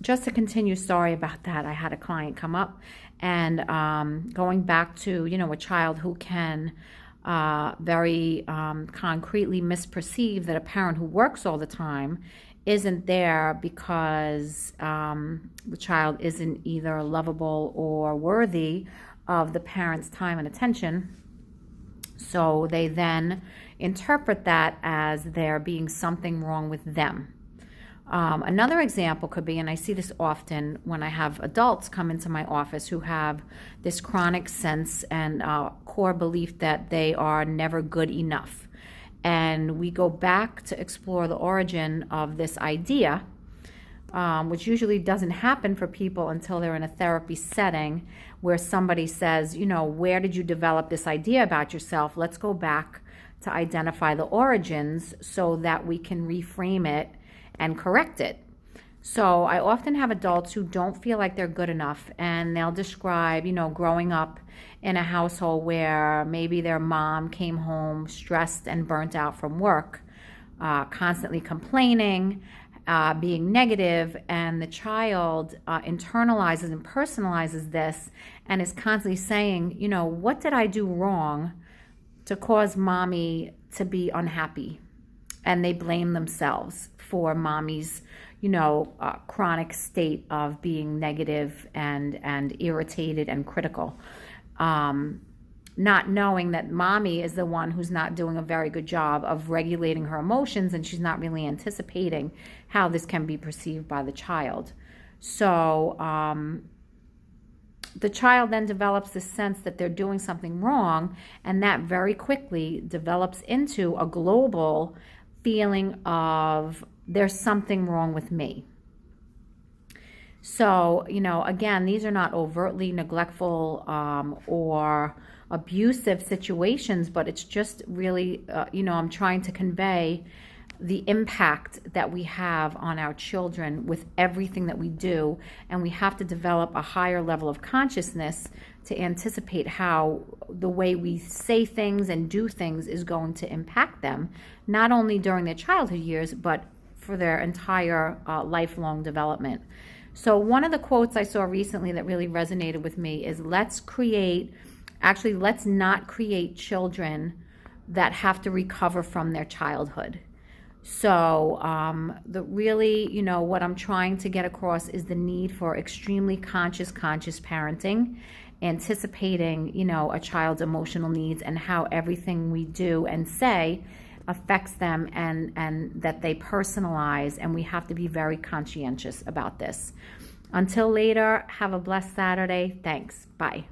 just to continue, sorry about that. I had a client come up and going back to, a child who can very concretely misperceive that a parent who works all the time isn't there because the child isn't either lovable or worthy of the parent's time and attention. So they then interpret that as there being something wrong with them. Another example could be, and I see this often when I have adults come into my office who have this chronic sense and core belief that they are never good enough. And we go back to explore the origin of this idea, which usually doesn't happen for people until they're in a therapy setting where somebody says, where did you develop this idea about yourself? Let's go back to identify the origins so that we can reframe it and correct it. So I often have adults who don't feel like they're good enough, and they'll describe, growing up in a household where maybe their mom came home stressed and burnt out from work, constantly complaining, being negative, and the child internalizes and personalizes this and is constantly saying, what did I do wrong to cause mommy to be unhappy? And they blame themselves for mommy's, chronic state of being negative and irritated and critical. Not knowing that mommy is the one who's not doing a very good job of regulating her emotions, and she's not really anticipating how this can be perceived by the child. So the child then develops this sense that they're doing something wrong, and that very quickly develops into a global feeling of there's something wrong with me. So, again, these are not overtly neglectful or abusive situations, but it's just really, I'm trying to convey the impact that we have on our children with everything that we do, and we have to develop a higher level of consciousness to anticipate how the way we say things and do things is going to impact them, not only during their childhood years, but for their entire lifelong development. So one of the quotes I saw recently that really resonated with me is let's not create children that have to recover from their childhood. So what I'm trying to get across is the need for extremely conscious parenting, anticipating, a child's emotional needs and how everything we do and say affects them, and that they personalize, and we have to be very conscientious about this. Until later, have a blessed Saturday. Thanks. Bye.